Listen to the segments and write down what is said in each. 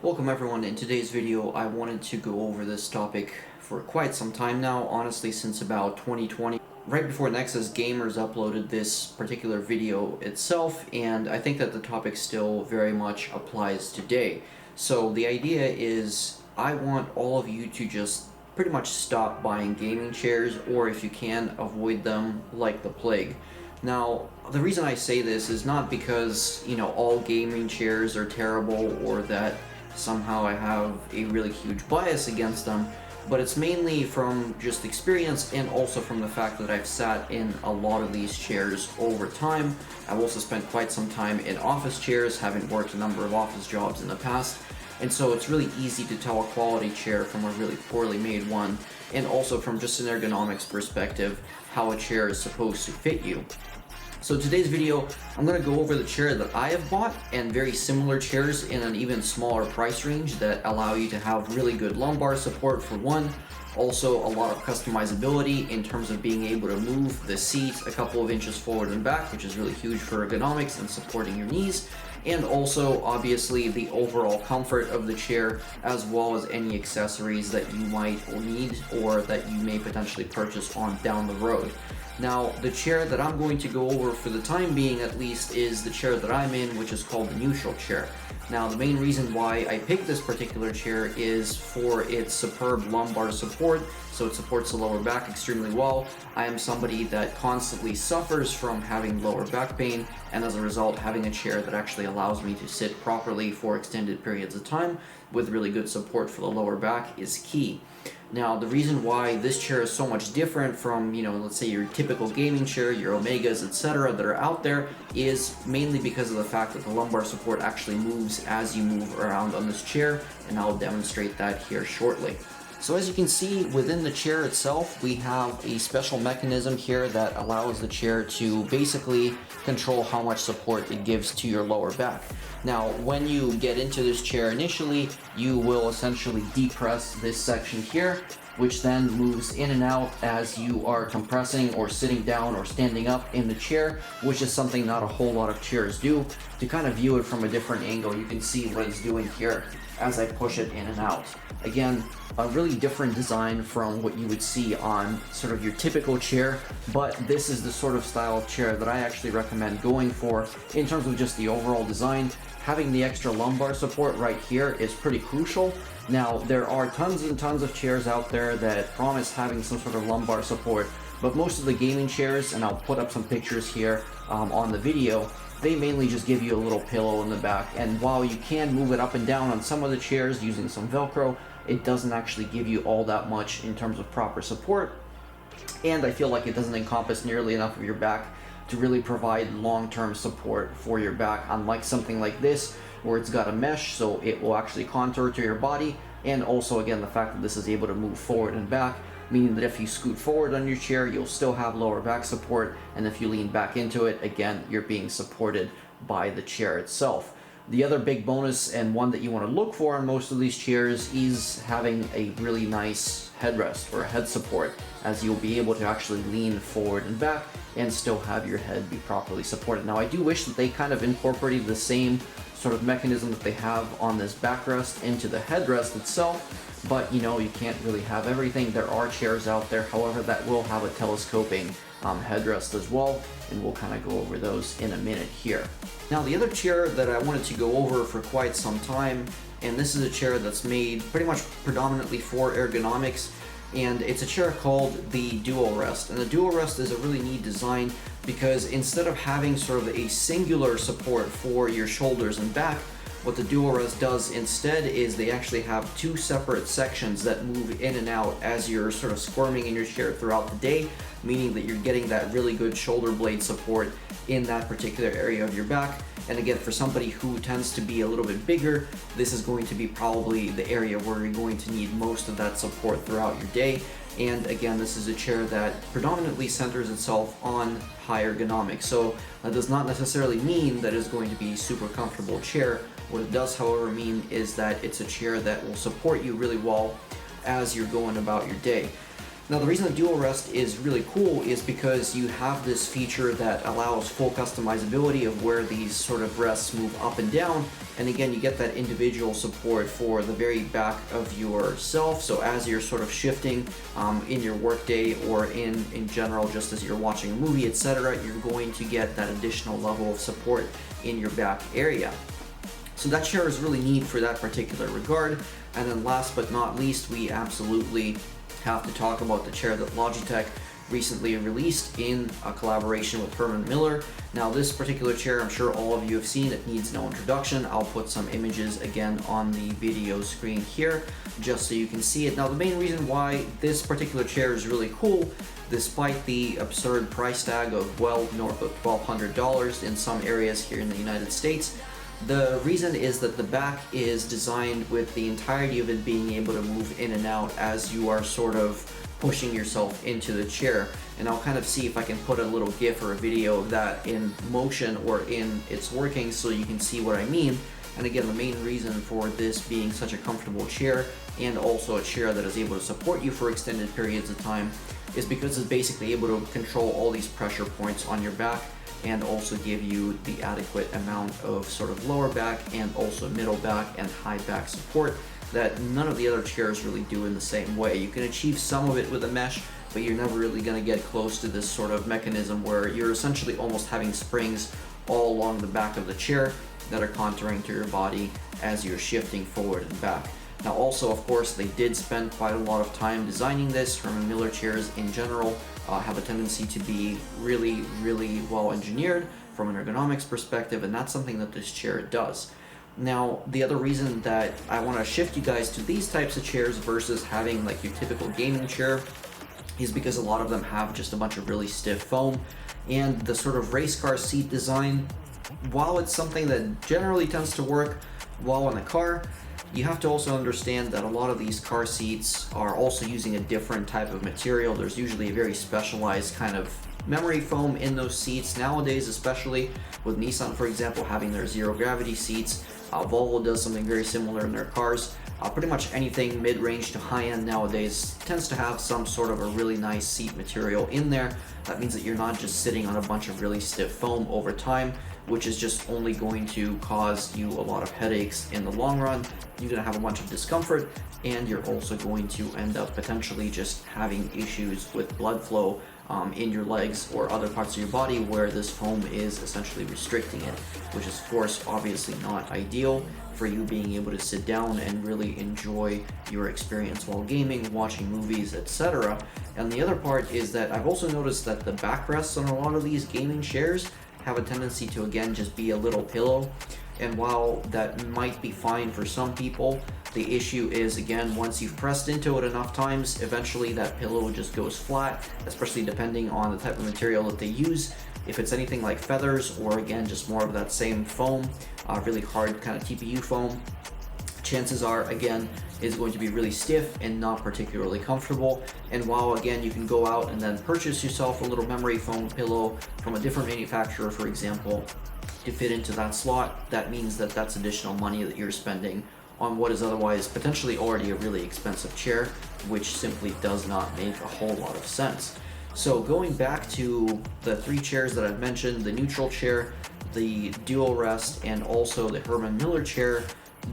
Welcome everyone. In today's video I wanted to go over this topic for quite some time now, honestly since about 2020. Right before Nexus Gamers uploaded this particular video itself, and I think that the topic still very much applies today. So the idea is I want all of you to just pretty much stop buying gaming chairs, or if you can, avoid them like the plague. Now, the reason I say this is not because, all gaming chairs are terrible or that somehow I have a really huge bias against them, but it's mainly from just experience and also from the fact that I've sat in a lot of these chairs over time. I've also spent quite some time in office chairs, having worked a number of office jobs in the past, and so it's really easy to tell a quality chair from a really poorly made one, and also from just an ergonomics perspective, how a chair is supposed to fit you. So today's video, I'm going to go over the chair that I have bought and very similar chairs in an even smaller price range that allow you to have really good lumbar support for one, also a lot of customizability in terms of being able to move the seat a couple of inches forward and back, which is really huge for ergonomics and supporting your knees, and also obviously the overall comfort of the chair, as well as any accessories that you might need or that you may potentially purchase on down the road. Now, the chair that I'm going to go over for the time being at least is the chair that I'm in, which is called the Newtral chair. Now, the main reason why I picked this particular chair is for its superb lumbar support, so it supports the lower back extremely well. I am somebody that constantly suffers from having lower back pain, and as a result, having a chair that actually allows me to sit properly for extended periods of time with really good support for the lower back is key. Now, the reason why this chair is so much different from, let's say your typical gaming chair, your Omegas, etc. that are out there is mainly because of the fact that the lumbar support actually moves as you move around on this chair, and I'll demonstrate that here shortly. So as you can see, within the chair itself, we have a special mechanism here that allows the chair to basically control how much support it gives to your lower back. Now, when you get into this chair initially, you will essentially depress this section here, which then moves in and out as you are compressing or sitting down or standing up in the chair, which is something not a whole lot of chairs do. To kind of view it from a different angle, you can see what it's doing here as I push it in and out. Again, a really different design from what you would see on sort of your typical chair, but this is the sort of style of chair that I actually recommend going for in terms of just the overall design. Having the extra lumbar support right here is pretty crucial. Now, there are tons and tons of chairs out there that promise having some sort of lumbar support, but most of the gaming chairs, and I'll put up some pictures here on the video, they mainly just give you a little pillow in the back, and while you can move it up and down on some of the chairs using some Velcro, it doesn't actually give you all that much in terms of proper support, and I feel like it doesn't encompass nearly enough of your back to really provide long-term support for your back, unlike something like this where it's got a mesh so it will actually contour to your body, and also again the fact that this is able to move forward and back, meaning that if you scoot forward on your chair, you'll still have lower back support, and if you lean back into it, again, you're being supported by the chair itself. The other big bonus, and one that you want to look for on most of these chairs, is having a really nice headrest or head support, as you'll be able to actually lean forward and back and still have your head be properly supported. Now, I do wish that they kind of incorporated the same sort of mechanism that they have on this backrest into the headrest itself, but you can't really have everything. There are chairs out there, however, that will have a telescoping headrest as well, and we'll kind of go over those in a minute here. Now, the other chair that I wanted to go over for quite some time, and this is a chair that's made pretty much predominantly for ergonomics, and it's a chair called the DuoRest. And the DuoRest is a really neat design because instead of having sort of a singular support for your shoulders and back, what the DuoRest does instead is they actually have two separate sections that move in and out as you're sort of squirming in your chair throughout the day, meaning that you're getting that really good shoulder blade support in that particular area of your back. And again, for somebody who tends to be a little bit bigger, this is going to be probably the area where you're going to need most of that support throughout your day. And again, this is a chair that predominantly centers itself on high ergonomics. So that does not necessarily mean that it's going to be a super comfortable chair. What it does, however, mean is that it's a chair that will support you really well as you're going about your day. Now the reason the DuoRest is really cool is because you have this feature that allows full customizability of where these sort of rests move up and down, and again you get that individual support for the very back of yourself, so as you're sort of shifting in your workday or in general just as you're watching a movie, etc., you're going to get that additional level of support in your back area. So that chair is really neat for that particular regard. And then last but not least, we absolutely have to talk about the chair that Logitech recently released in a collaboration with Herman Miller. Now this particular chair, I'm sure all of you have seen, it needs no introduction. I'll put some images again on the video screen here just so you can see it. Now the main reason why this particular chair is really cool, despite the absurd price tag of well north of $1,200 in some areas here in the United States, the reason is that the back is designed with the entirety of it being able to move in and out as you are sort of pushing yourself into the chair. And I'll kind of see if I can put a little GIF or a video of that in motion or in its working so you can see what I mean. And again, the main reason for this being such a comfortable chair and also a chair that is able to support you for extended periods of time is because it's basically able to control all these pressure points on your back and also give you the adequate amount of sort of lower back and also middle back and high back support that none of the other chairs really do in the same way. You can achieve some of it with a mesh, but you're never really going to get close to this sort of mechanism where you're essentially almost having springs all along the back of the chair that are contouring to your body as you're shifting forward and back. Now also, of course, they did spend quite a lot of time designing this. Herman Miller chairs in general have a tendency to be really, really well engineered from an ergonomics perspective, and that's something that this chair does. Now, the other reason that I want to shift you guys to these types of chairs versus having like your typical gaming chair is because a lot of them have just a bunch of really stiff foam, and the sort of race car seat design, while it's something that generally tends to work well in a car, you have to also understand that a lot of these car seats are also using a different type of material. There's usually a very specialized kind of memory foam in those seats nowadays, especially with Nissan, for example, having their zero gravity seats. Volvo does something very similar in their cars. Pretty much anything mid-range to high-end nowadays tends to have some sort of a really nice seat material in there. That means that you're not just sitting on a bunch of really stiff foam over time, which is just only going to cause you a lot of headaches in the long run. You're going to have a bunch of discomfort, and you're also going to end up potentially just having issues with blood flow in your legs or other parts of your body where this foam is essentially restricting it, which is of course obviously not ideal for you being able to sit down and really enjoy your experience while gaming, watching movies, etc. And the other part is that I've also noticed that the backrests on a lot of these gaming chairs have a tendency to again just be a little pillow, and while that might be fine for some people, the issue is again once you've pressed into it enough times, eventually that pillow just goes flat, especially depending on the type of material that they use. If it's anything like feathers or again just more of that same foam, really hard kind of TPU foam, chances are again is going to be really stiff and not particularly comfortable. And while again you can go out and then purchase yourself a little memory foam pillow from a different manufacturer, for example, to fit into that slot, that means that that's additional money that you're spending on what is otherwise potentially already a really expensive chair, which simply does not make a whole lot of sense. So going back to the three chairs that I've mentioned, the Newtral chair, the DuoRest, and also the Herman Miller chair,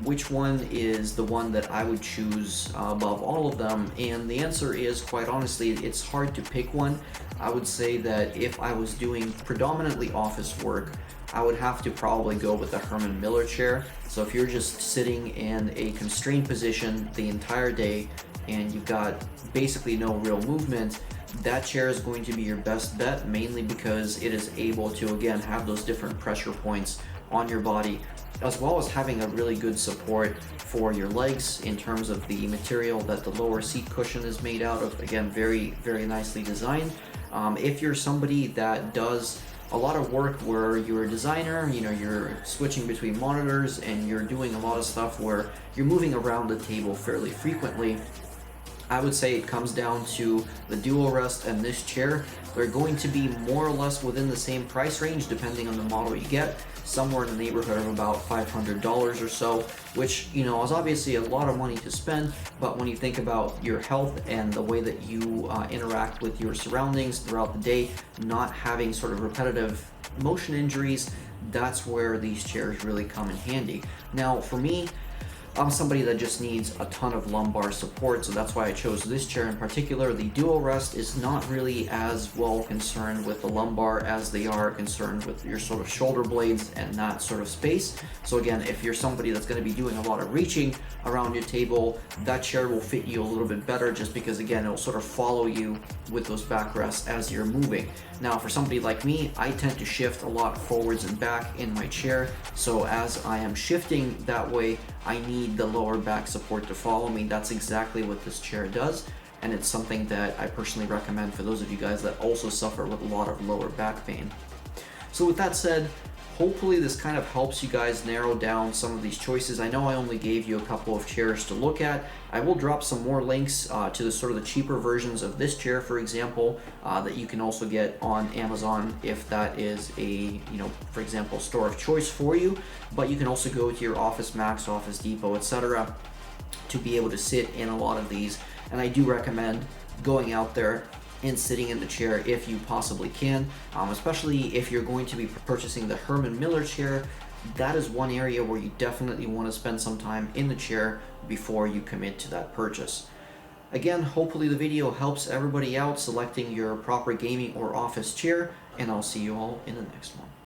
which one is the one that I would choose above all of them? And the answer is, quite honestly, it's hard to pick one. I would say that if I was doing predominantly office work, I would have to probably go with the Herman Miller chair. So if you're just sitting in a constrained position the entire day and you've got basically no real movement, that chair is going to be your best bet, mainly because it is able to again have those different pressure points on your body, as well as having a really good support for your legs in terms of the material that the lower seat cushion is made out of. Again, very, very nicely designed. If you're somebody that does a lot of work where you're a designer, you know, you're switching between monitors and you're doing a lot of stuff where you're moving around the table fairly frequently, I would say it comes down to the DuoRest and this chair. They're going to be more or less within the same price range depending on the model you get. somewhere in the neighborhood of about $500 or so, which, you know, is obviously a lot of money to spend, but when you think about your health and the way that you interact with your surroundings throughout the day, not having sort of repetitive motion injuries, that's where these chairs really come in handy. Now, for me, I'm somebody that just needs a ton of lumbar support, so that's why I chose this chair in particular. The DuoRest is not really as well concerned with the lumbar as they are concerned with your sort of shoulder blades and that sort of space. So again, if you're somebody that's going to be doing a lot of reaching around your table, that chair will fit you a little bit better, just because again, it'll sort of follow you with those backrests as you're moving. Now, for somebody like me, I tend to shift a lot forwards and back in my chair, so as I am shifting that way, I need the lower back support to follow me. That's exactly what this chair does, and it's something that I personally recommend for those of you guys that also suffer with a lot of lower back pain. So with that said, hopefully this kind of helps you guys narrow down some of these choices. I know I only gave you a couple of chairs to look at. I will drop some more links to the sort of the cheaper versions of this chair, for example, that you can also get on Amazon if that is a, you know, for example, store of choice for you. But you can also go to your Office Max, Office Depot, etc. to be able to sit in a lot of these. And I do recommend going out there and sitting in the chair if you possibly can, especially if you're going to be purchasing the Herman Miller chair. That is one area where you definitely want to spend some time in the chair before you commit to that purchase. Again, hopefully the video helps everybody out selecting your proper gaming or office chair, and I'll see you all in the next one.